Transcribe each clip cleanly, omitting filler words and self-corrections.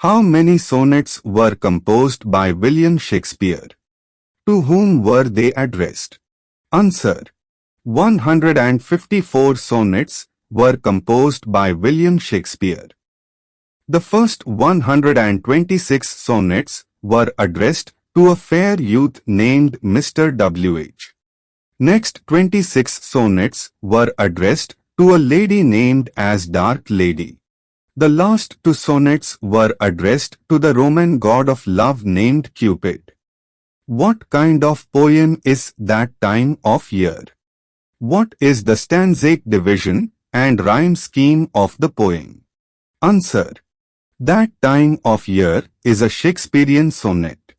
How many sonnets were composed by William Shakespeare? To whom were they addressed? Answer. 154 sonnets were composed by William Shakespeare. The first 126 sonnets were addressed to a fair youth named Mr. W.H. Next 26 sonnets were addressed to a lady named as Dark Lady. The last 2 sonnets were addressed to the Roman god of love named Cupid. What kind of poem is that time of year? What is the stanzaic division and rhyme scheme of the poem? Answer. That time of year is a Shakespearean sonnet.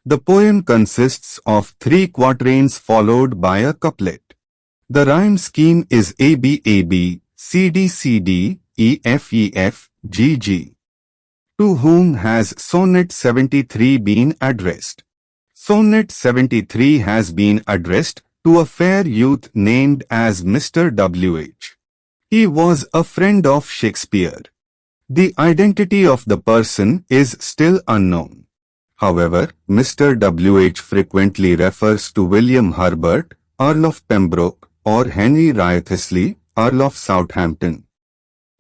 The poem consists of 3 quatrains followed by a couplet. The rhyme scheme is AB, CD, EF, GG. To whom has Sonnet 73 been addressed? Sonnet 73 has been addressed to a fair youth named as Mr. W.H. He was a friend of Shakespeare. The identity of the person is still unknown. However, Mr. W.H. frequently refers to William Herbert, Earl of Pembroke, or Henry Wriothesley, Earl of Southampton.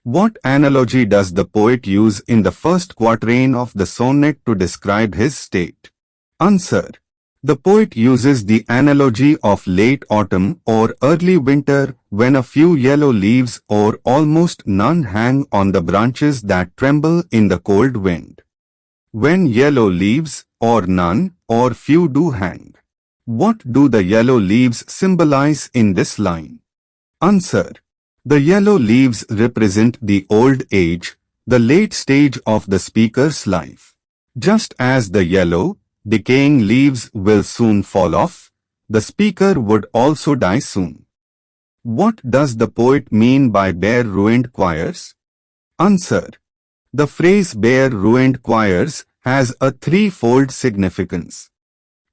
What analogy does the poet use in the first quatrain of the sonnet to describe his state? Answer. The poet uses the analogy of late autumn or early winter when a few yellow leaves or almost none hang on the branches that tremble in the cold wind. When yellow leaves, or none, or few do hang, what do the yellow leaves symbolize in this line? Answer. The yellow leaves represent the old age, the late stage of the speaker's life. Just as the yellow, decaying leaves will soon fall off, the speaker would also die soon. What does the poet mean by bare ruined choirs? Answer. The phrase bare ruined choirs has a threefold significance.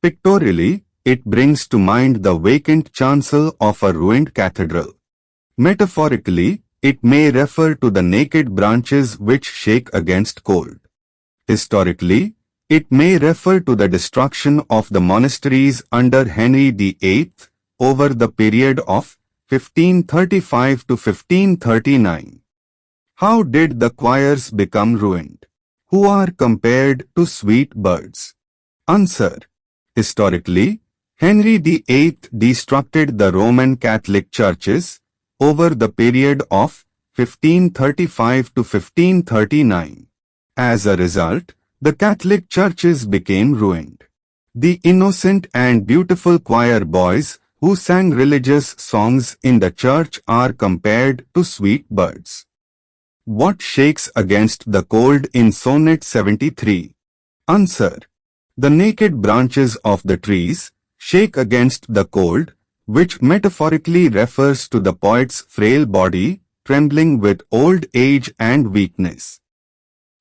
Pictorially, it brings to mind the vacant chancel of a ruined cathedral. Metaphorically, it may refer to the naked branches which shake against cold. Historically, it may refer to the destruction of the monasteries under Henry VIII over the period of 1535 to 1539. How did the choirs become ruined? Who are compared to sweet birds? Answer. Historically, Henry VIII destructed the Roman Catholic churches over the period of 1535 to 1539. As a result, the Catholic churches became ruined. The innocent and beautiful choir boys who sang religious songs in the church are compared to sweet birds. What shakes against the cold in Sonnet 73? Answer. The naked branches of the trees shake against the cold, which metaphorically refers to the poet's frail body, trembling with old age and weakness.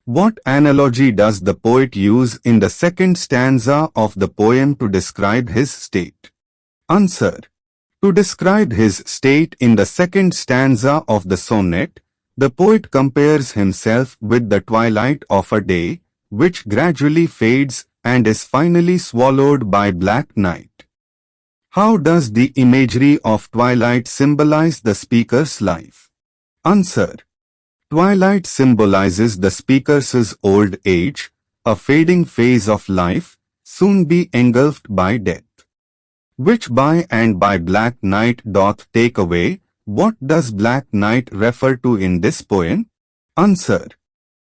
What analogy does the poet use in the second stanza of the poem to describe his state? Answer. To describe his state in the second stanza of the sonnet, the poet compares himself with the twilight of a day, which gradually fades and is finally swallowed by black night. How does the imagery of twilight symbolize the speaker's life? Answer. Twilight symbolizes the speaker's old age, a fading phase of life, soon be engulfed by death. Which by and by black night doth take away. What does black night refer to in this poem? Answer.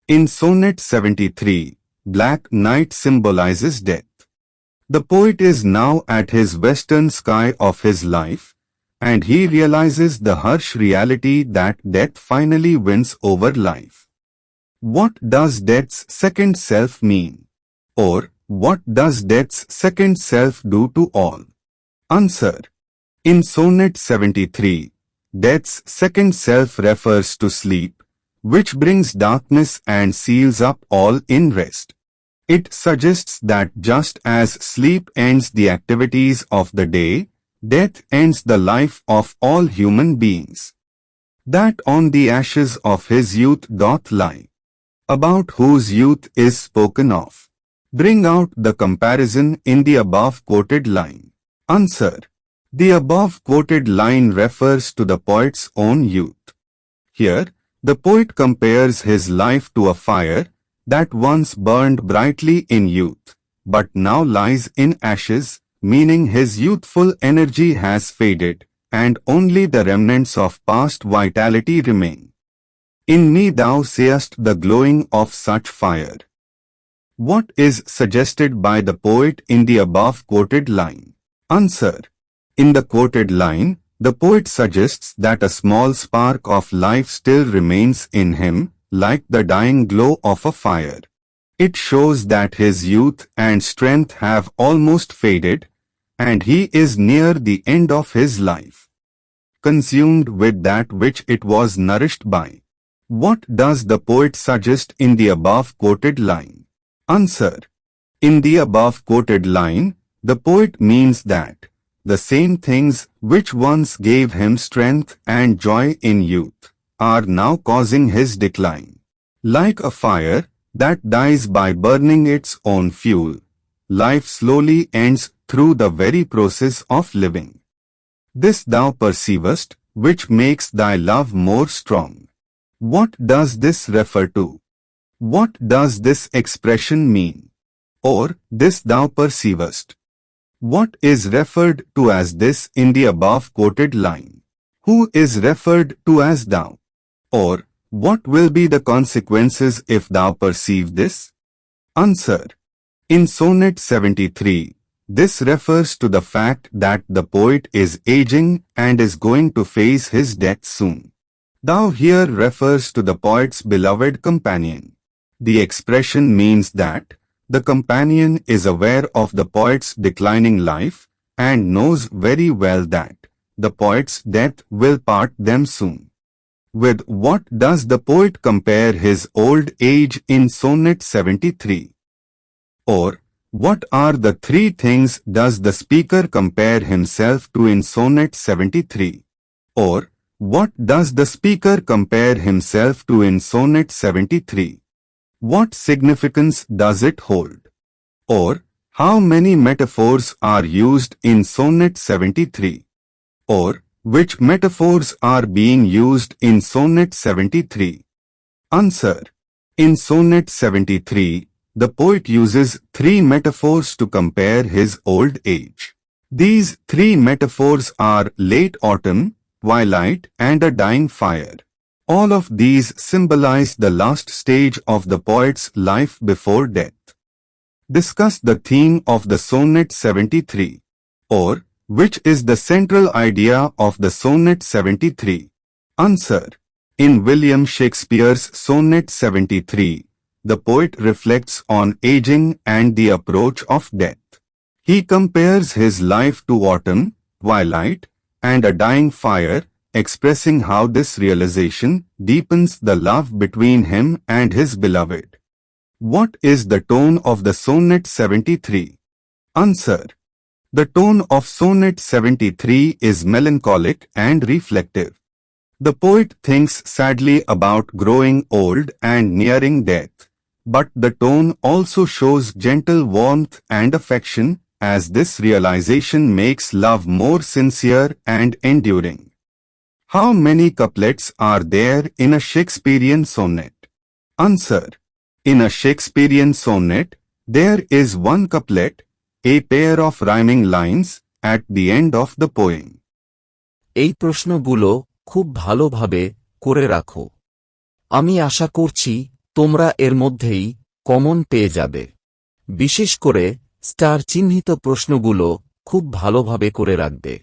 In Sonnet 73, black night symbolizes death. The poet is now at his western sky of his life, and he realizes the harsh reality that death finally wins over life. What does death's second self mean? Or, what does death's second self do to all? Answer. In Sonnet 73, death's second self refers to sleep, which brings darkness and seals up all in rest. It suggests that just as sleep ends the activities of the day, death ends the life of all human beings. That on the ashes of his youth doth lie about whose youth is spoken of. Bring out the comparison in the above quoted line. Answer. The above quoted line refers to the poet's own youth. Here, the poet compares his life to a fire that once burned brightly in youth, but now lies in ashes, meaning his youthful energy has faded, and only the remnants of past vitality remain. In me thou seest the glowing of such fire. What is suggested by the poet in the above quoted line? Answer. In the quoted line, the poet suggests that a small spark of life still remains in him, like the dying glow of a fire. It shows that his youth and strength have almost faded, and he is near the end of his life, consumed with that which it was nourished by. What does the poet suggest in the above quoted line? Answer. In the above quoted line, the poet means that the same things which once gave him strength and joy in youth are now causing his decline. Like a fire that dies by burning its own fuel, life slowly ends through the very process of living. This thou perceivest, which makes thy love more strong. What does this refer to? What does this expression mean? Or, this thou perceivest. What is referred to as this in the above quoted line? Who is referred to as thou? Or, what will be the consequences if thou perceive this? Answer. In Sonnet 73, this refers to the fact that the poet is aging and is going to face his death soon. Thou here refers to the poet's beloved companion. The expression means that the companion is aware of the poet's declining life and knows very well that the poet's death will part them soon. With what does the poet compare his old age in Sonnet 73? Or, what are the three things does the speaker compare himself to in Sonnet 73? Or, what does the speaker compare himself to in Sonnet 73? What significance does it hold? Or, how many metaphors are used in Sonnet 73? Or, which metaphors are being used in Sonnet 73? Answer. In Sonnet 73, the poet uses three metaphors to compare his old age. These three metaphors are late autumn, twilight, and a dying fire. All of these symbolize the last stage of the poet's life before death. Discuss the theme of the Sonnet 73. Or, which is the central idea of the Sonnet 73? Answer. In William Shakespeare's Sonnet 73, the poet reflects on aging and the approach of death. He compares his life to autumn, twilight, and a dying fire, expressing how this realization deepens the love between him and his beloved. What is the tone of the Sonnet 73? Answer. The tone of Sonnet 73 is melancholic and reflective. The poet thinks sadly about growing old and nearing death, but the tone also shows gentle warmth and affection, as this realization makes love more sincere and enduring. How many couplets are there in a Shakespearean sonnet? Answer. In a Shakespearean sonnet, there is one couplet, a pair of rhyming lines, at the end of the poem. এই প্রশ্নগুলো খুব ভালোভাবে করে রাখো। আমি আশা করছি তোমরা এর মধ্যেই কমন পেয়ে যাবে। বিশেষ করে স্টার চিহ্নিত প্রশ্নগুলো খুব ভালোভাবে করে রাখবে।